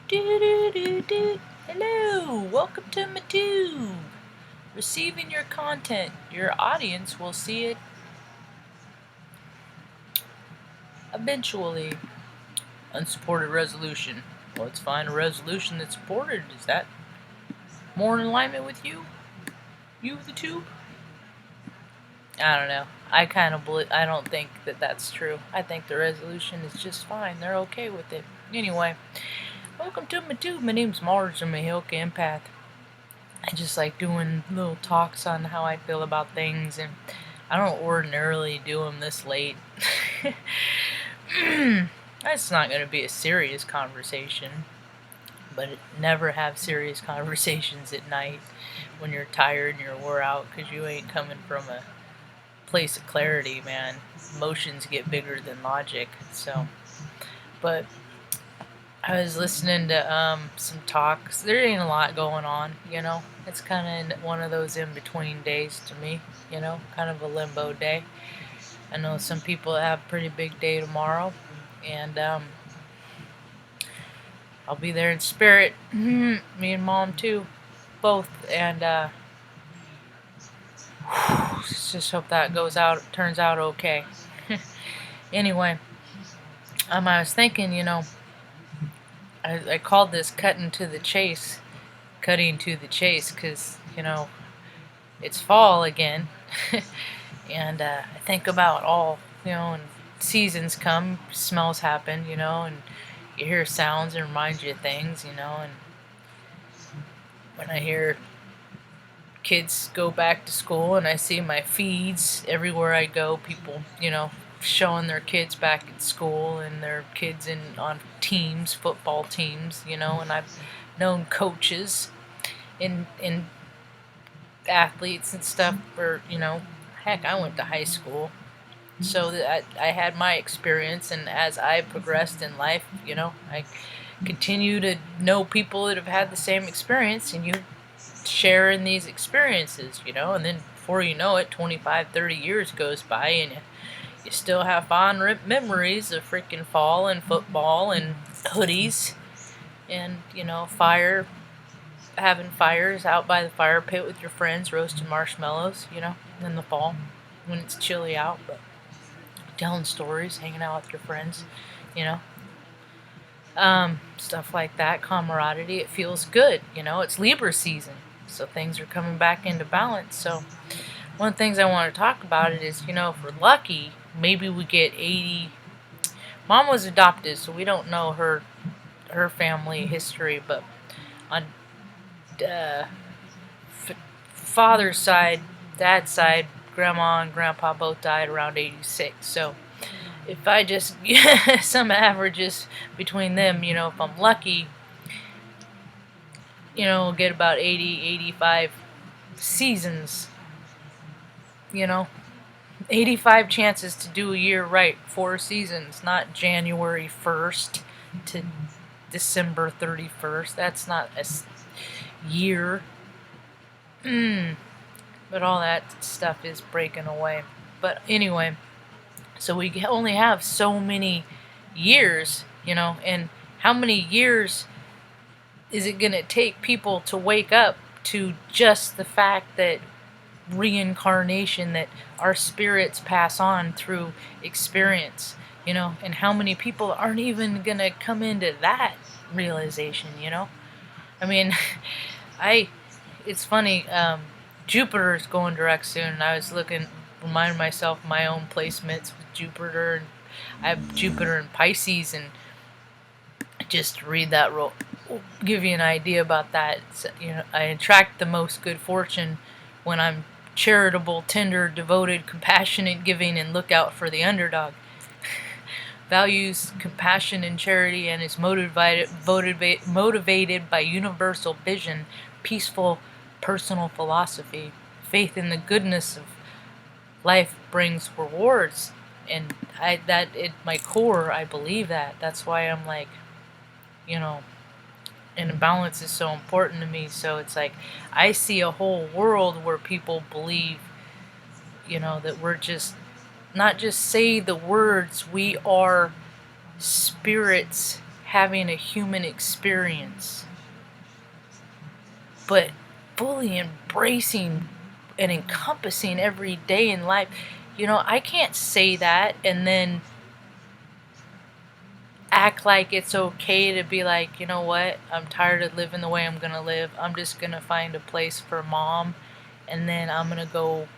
Do do do do. Hello, welcome to my tube. Receiving your content. Your audience will see it eventually. Unsupported resolution. Let's find a resolution that's supported. Is that more in alignment with you? You, the tube? I don't know. I don't think that that's true. I think the resolution is just fine. They're okay with it. Anyway, welcome to my tube. My name's Mars. I'm a Hilka empath. I just like doing little talks on how I feel about things, and I don't ordinarily do them this late. It's not going to be a serious conversation, but never have serious conversations at night when you're tired and you're wore out because you ain't coming from a place of clarity, man. Emotions get bigger than logic, so. But I was listening to some talks. There ain't a lot going on, you know. It's kind of one of those in-between days to me, you know, kind of a limbo day. I know some people have a pretty big day tomorrow, and I'll be there in spirit. Me and Mom too, both. And just hope that turns out okay. Anyway, I was thinking, you know, I called this cutting to the chase, because, you know, it's fall again. And I think about all, you know, and seasons come, smells happen, you know, and you hear sounds and remind you of things, you know, and when I hear kids go back to school and I see my feeds everywhere I go, people, you know, showing their kids back at school and their kids on teams, football teams, you know, and I've known coaches and athletes and stuff for, you know, heck, I went to high school. So that I had my experience, and as I progressed in life, you know, I continue to know people that have had the same experience, and you share in these experiences, you know, and then before you know it, 25, 30 years goes by, and you still have fond memories of freaking fall and football and hoodies and, you know, having fires out by the fire pit with your friends, roasting marshmallows, you know, in the fall when it's chilly out, but telling stories, hanging out with your friends, you know, stuff like that, camaraderie. It feels good, you know. It's Libra season, so things are coming back into balance. So one of the things I want to talk about it is, you know, if we're lucky, maybe we get 80. Mom was adopted, so we don't know her family history, but on father's side, dad's side, grandma and grandpa both died around 86. So if I just some averages between them, you know, if I'm lucky, you know, we'll get about 80, 85 seasons, you know, 85 chances to do a year right, 4 seasons, not January 1st to December 31st. That's not a year. But all that stuff is breaking away. But anyway, so we only have so many years, you know, and how many years is it going to take people to wake up to just the fact that reincarnation, that our spirits pass on through experience, you know, and how many people aren't even going to come into that realization, you know? I mean, it's funny, Jupiter's going direct soon, and I was reminding myself of my own placements with Jupiter, and I have Jupiter in Pisces, and just read that give you an idea about that. It's, you know, I attract the most good fortune when I'm charitable, tender, devoted, compassionate, giving, and look out for the underdog. Values compassion and charity, and is motivated by universal vision, peaceful personal philosophy. Faith in the goodness of life brings rewards, and my core, I believe that. That's why I'm like, you know, and balance is so important to me. So it's like I see a whole world where people believe, you know, that we're just not just say the words, we are spirits having a human experience, but fully embracing and encompassing every day in life. You know, I can't say that and then act like it's okay to be like, you know what, I'm tired of living the way I'm gonna live. I'm just gonna find a place for mom, and then I'm gonna go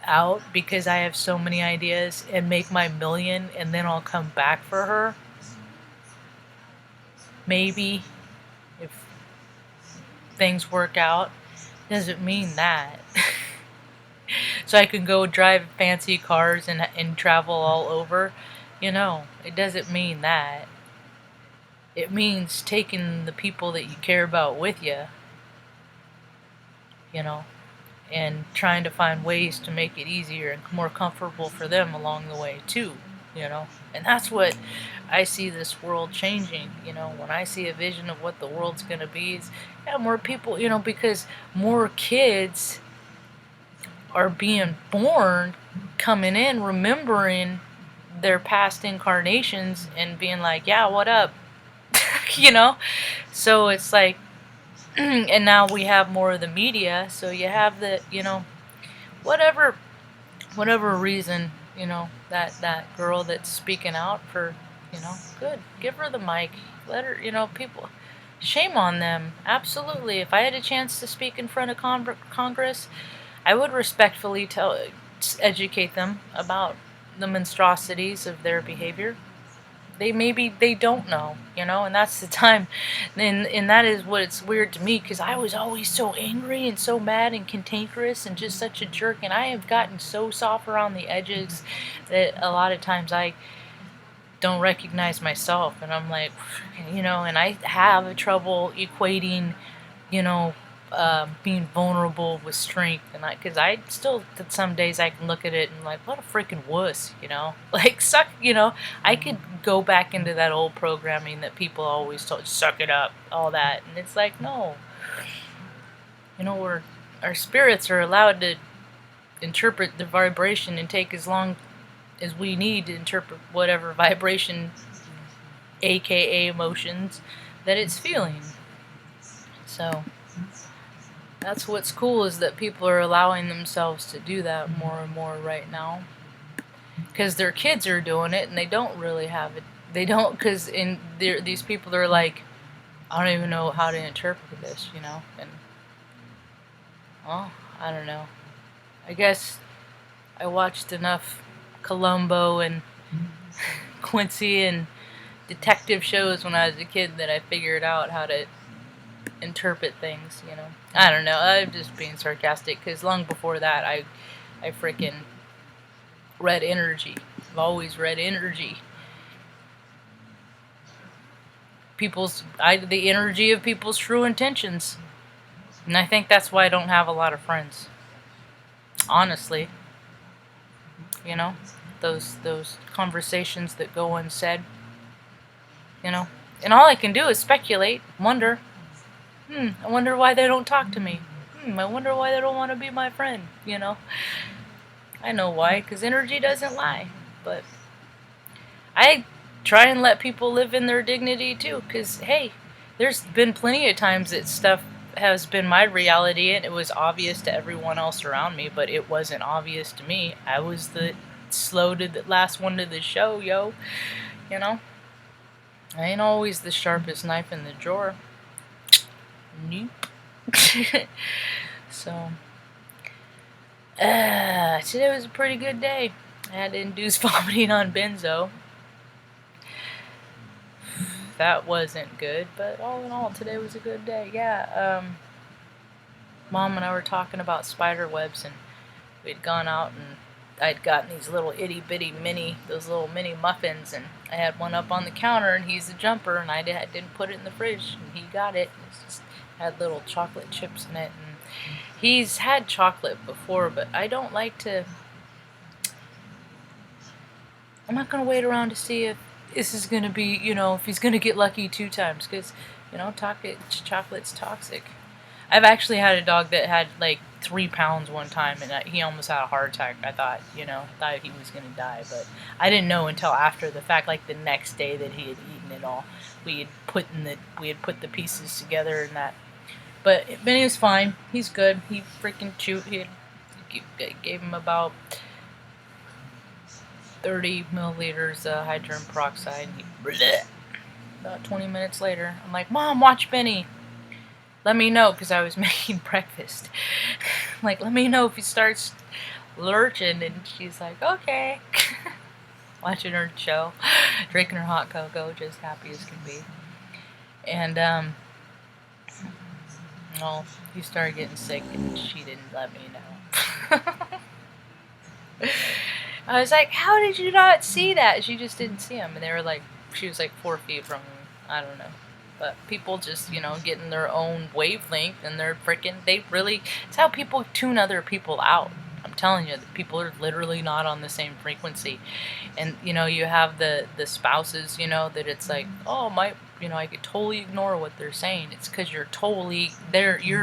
out because I have so many ideas and make my million, and then I'll come back for her. Maybe, if things work out. Doesn't mean that. So I can go drive fancy cars and travel all over. You know, it doesn't mean that. It means taking the people that you care about with you, you know, and trying to find ways to make it easier and more comfortable for them along the way too, you know. And that's what I see this world changing, you know. When I see a vision of what the world's going to be, is yeah, more people, you know, because more kids are being born, coming in, remembering their past incarnations and being like, yeah, what up? You know? So it's like, and now we have more of the media, so you have the, you know, whatever reason, you know, that girl that's speaking out for, you know, good. Give her the mic. Let her, you know, people, shame on them. Absolutely. If I had a chance to speak in front of Congress, I would respectfully educate them about the monstrosities of their behavior. They don't know, you know, and that's the time, and that is what it's weird to me, because I was always so angry and so mad and cantankerous and just such a jerk, and I have gotten so soft around the edges that a lot of times I don't recognize myself, and I'm like, you know, and I have trouble equating, you know, being vulnerable with strength, and because I still, some days I can look at it and like, what a freaking wuss, you know, like suck, you know, I could go back into that old programming that people always told, suck it up, all that, and it's like, no, you know, our spirits are allowed to interpret the vibration and take as long as we need to interpret whatever vibration, aka emotions, that it's feeling. So that's what's cool, is that people are allowing themselves to do that more and more right now, because their kids are doing it and they don't really have it. They don't, because these people are like, I don't even know how to interpret this, you know. And well, I don't know. I guess I watched enough Columbo and Quincy and detective shows when I was a kid that I figured out how to interpret things, you know. I don't know, I'm just being sarcastic, because long before that I freaking read energy. I've always read energy. The energy of people's true intentions. And I think that's why I don't have a lot of friends. Honestly. You know? Those conversations that go unsaid. You know? And all I can do is speculate, wonder. I wonder why they don't talk to me. I wonder why they don't want to be my friend, you know? I know why, because energy doesn't lie. But I try and let people live in their dignity too, because, hey, there's been plenty of times that stuff has been my reality and it was obvious to everyone else around me, but it wasn't obvious to me. I was the last one to the show, yo. You know? I ain't always the sharpest knife in the drawer. Nope. So, today was a pretty good day. I had to induce vomiting on benzo. That wasn't good, but all in all, today was a good day. Yeah, Mom and I were talking about spider webs, and we'd gone out, and I'd gotten these little itty bitty those little mini muffins, and I had one up on the counter, and he's a jumper, and I didn't put it in the fridge, and he got it. It just had little chocolate chips in it, and he's had chocolate before, but I don't like to. I'm not gonna wait around to see if this is gonna be, you know, if he's gonna get lucky 2 times, because, you know, chocolate's toxic. I've actually had a dog that had like 3 pounds one time, and he almost had a heart attack. I thought, thought he was gonna die, but I didn't know until after the fact, like the next day that he had eaten it all. We had put the pieces together and that. But Benny was fine. He's good. He freaking chewed. Gave him about 30 milliliters hydrogen peroxide. And about 20 minutes later, I'm like, Mom, watch Benny. Let me know, because I was making breakfast. Like, let me know if he starts lurching. And she's like, okay. Watching her show, drinking her hot cocoa, just happy as can be. And, well, he started getting sick, and she didn't let me know. I was like, how did you not see that? She just didn't see him. And they were like, she was like 4 feet from him. I don't know. But people just, getting their own wavelength, and they're it's how people tune other people out. I'm telling you, people are literally not on the same frequency. And, you have the spouses, that it's like, oh, I could totally ignore what they're saying. It's because you're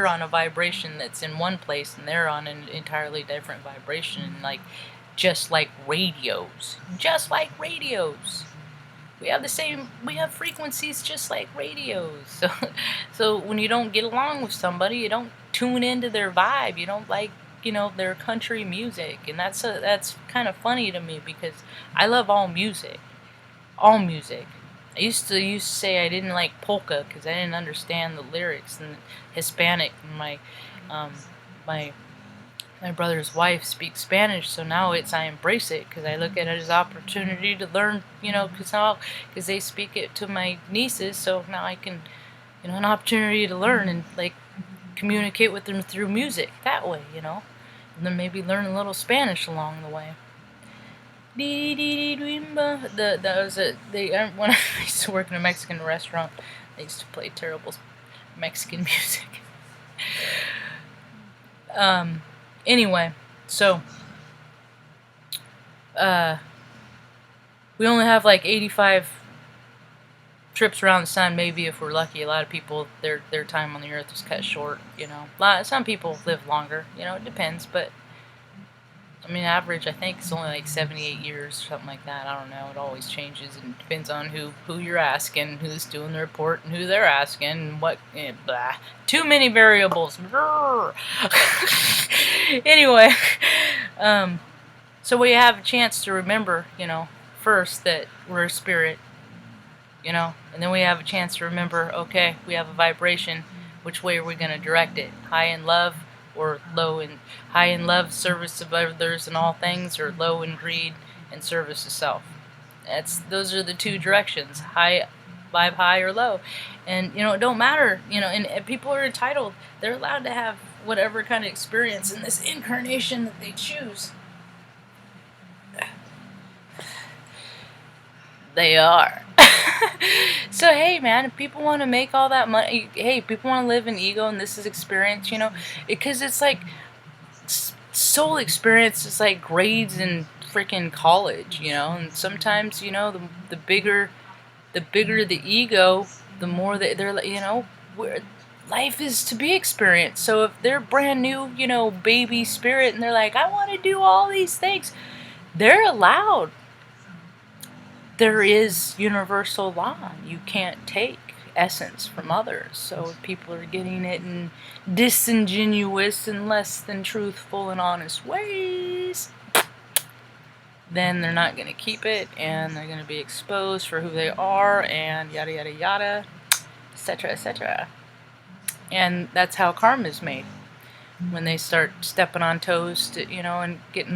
on a vibration that's in one place, and they're on an entirely different vibration. Like, just like radios. We have frequencies just like radios. So when you don't get along with somebody, you don't tune into their vibe. You don't like, their country music. And that's kind of funny to me, because I love all music. All music. I used to say I didn't like polka because I didn't understand the lyrics, and Hispanic. And my brother's wife speaks Spanish, so now I embrace it, because I look at it as opportunity to learn, because they speak it to my nieces, so now I can, an opportunity to learn and like communicate with them through music that way, and then maybe learn a little Spanish along the way. When I used to work in a Mexican restaurant, they used to play terrible Mexican music. Anyway, so we only have like 85 trips around the sun, maybe, if we're lucky. A lot of people, their time on the earth is cut short, Some people live longer, it depends, but I mean, average, I think, is only like 78 years, something like that. I don't know. It always changes, and depends on who you're asking, who's doing the report, and who they're asking, and what. Blah. Too many variables. Anyway, so we have a chance to remember, first that we're a spirit, and then we have a chance to remember, okay, we have a vibration. Which way are we going to direct it? High in love, or high in love, service of others and all things, or low in greed and service of self? Those are the two directions: high, vibe high or low. And it don't matter. And people are entitled. They're allowed to have whatever kind of experience in this incarnation that they choose. They are. So hey, man, if people want to make all that money, hey, people want to live in ego, and this is experience, because it's like soul experience is like grades in freaking college, and sometimes, the bigger the ego, the more that they're, where life is to be experienced. So if they're brand new, baby spirit, and they're like, I want to do all these things, they're allowed. There is universal law. You can't take essence from others. So if people are getting it in disingenuous and less than truthful and honest ways, then they're not going to keep it, and they're going to be exposed for who they are, and yada yada yada, etc., etc. And that's how karma is made. When they start stepping on toes, and getting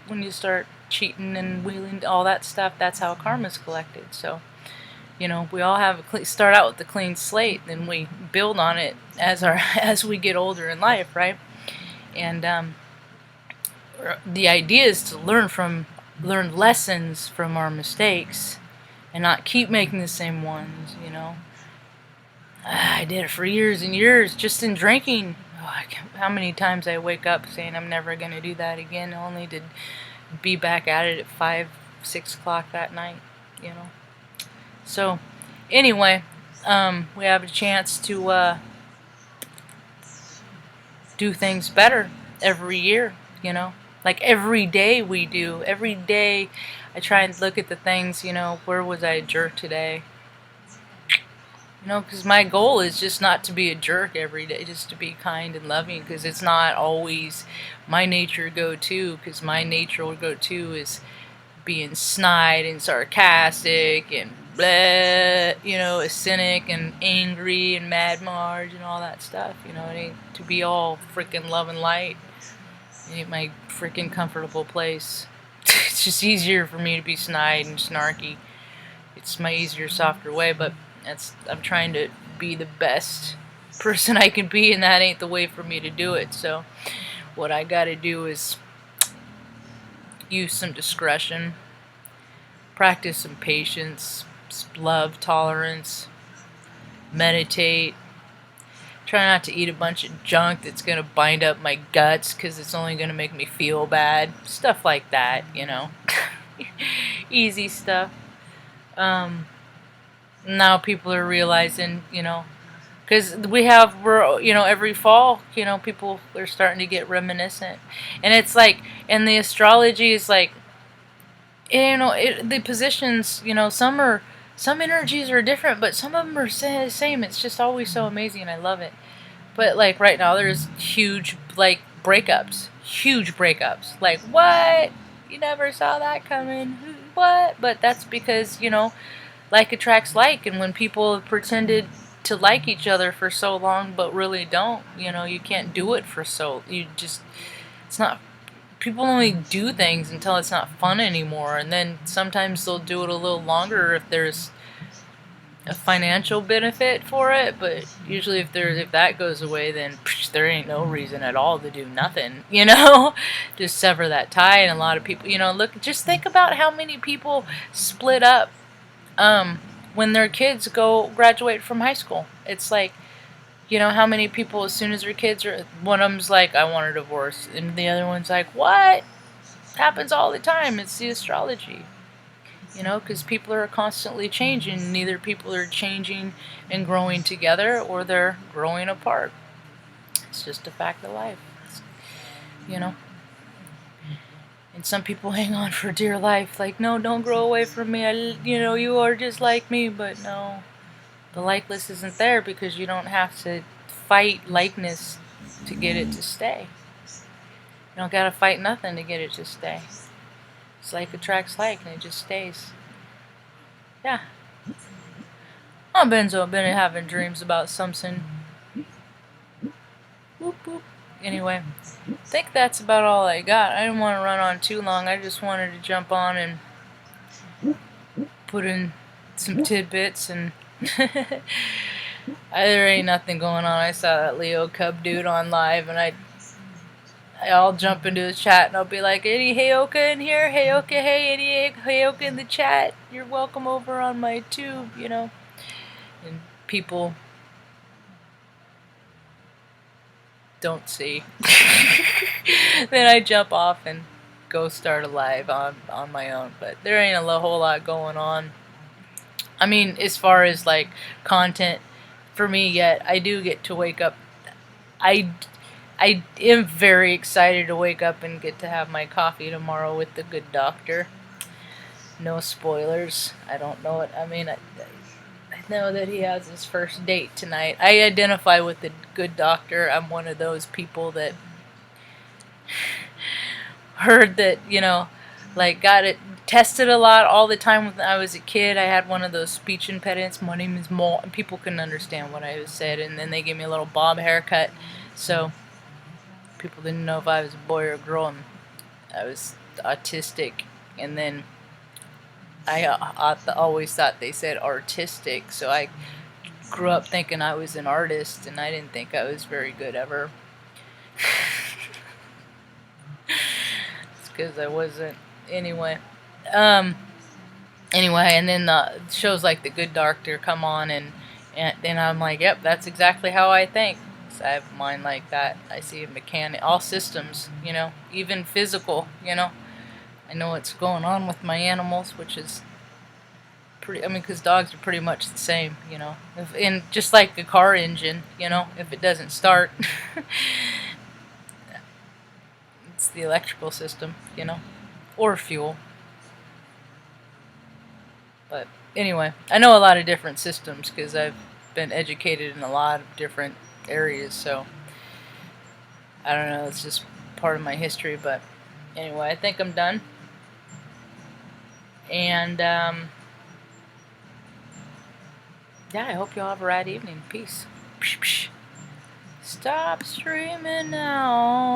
when you start cheating and wheeling, all that stuff, that's how karma's collected. So, we all start out with a clean slate, then we build on it as we get older in life, right? And the idea is to learn lessons from our mistakes, and not keep making the same ones. I did it for years and years, just in drinking. How many times I wake up saying I'm never going to do that again, only to be back at it at 5, 6 o'clock that night, So, anyway, we have a chance to do things better every year, you know. Like every day we do. Every day I try and look at the things, you know, where was I a jerk today? You know, because my goal is just not to be a jerk every day, just to be kind and loving, because it's not always my nature go-to, because my nature go-to is being snide and sarcastic and blah, you know, a cynic and angry and mad Marge and all that stuff. You know, it ain't to be all freaking love and light. It ain't my freaking comfortable place. It's just easier for me to be snide and snarky. It's my easier, softer way, but I'm trying to be the best person I can be, and that ain't the way for me to do it. So what I gotta do is use some discretion, practice some patience, love, tolerance, meditate, try not to eat a bunch of junk that's gonna bind up my guts because it's only gonna make me feel bad, stuff like that, you know. Easy stuff. Now people are realizing, you know, because we're, you know, every fall, you know, people are starting to get reminiscent, and it's like, and the astrology is like, you know, the positions, you know, some energies are different, but some of them are the same. It's just always so amazing. I love it. But like right now, there's huge like breakups, huge breakups. Like what? You never saw that coming. What? But that's because, you know, like attracts like, and when people have pretended to like each other for so long but really don't, you know, you can't do it for so, you just, it's not, people only do things until it's not fun anymore, and then sometimes they'll do it a little longer if there's a financial benefit for it, but usually if that goes away, then there ain't no reason at all to do nothing, you know. Just sever that tie. And a lot of people, you know, look, just think about how many people split up when their kids graduate from high school. It's like, you know, how many people, as soon as their kids are, one of them's like, I want a divorce, and the other one's like, what? It happens all the time. It's the astrology, you know, because people are constantly changing. Neither people are changing and growing together, or they're growing apart. It's just a fact of life, you know. And some people hang on for dear life, like, no, don't grow away from me. You know, you are just like me. But no, the likeness isn't there, because you don't have to fight likeness to get it to stay. You don't gotta fight nothing to get it to stay. It's like attracts like, and it just stays. Yeah. Oh, Benzo, I've been having dreams about something. Whoop, whoop. Anyway, I think that's about all I got. I didn't want to run on too long. I just wanted to jump on and put in some tidbits, and there ain't nothing going on. I saw that Leo Cub dude on live, and I'll jump into his chat and I'll be like, any Heyoka in here? Heyoka, hey, any Heyoka in the chat? You're welcome over on my tube, you know. And people don't see. Then I jump off and go start a live on my own. But there ain't a whole lot going on. I mean, as far as like content for me yet, I do get to wake up. I am very excited to wake up and get to have my coffee tomorrow with the good doctor. No spoilers. I don't know it. I mean, I know that he has his first date tonight. I identify with the good doctor. I'm one of those people that heard that, you know, like got it tested a lot all the time when I was a kid. I had one of those speech impediments. My name is Mo, and people couldn't understand what I said, and then they gave me a little bob haircut, so people didn't know if I was a boy or a girl, and I was autistic. And then I always thought they said artistic, so I grew up thinking I was an artist, and I didn't think I was very good ever. It's because I wasn't. Anyway, and then the shows like The Good Doctor come on, and then I'm like, yep, that's exactly how I think. So I have a mind like that. I see a mechanic, all systems, you know, even physical, you know. I know what's going on with my animals, which is pretty, I mean, because dogs are pretty much the same, you know. And just like a car engine, you know, if it doesn't start, It's the electrical system, you know, or fuel. But anyway, I know a lot of different systems because I've been educated in a lot of different areas, so I don't know, it's just part of my history. But anyway, I think I'm done. And yeah, I hope you all have a rad evening. Peace. Stop streaming now.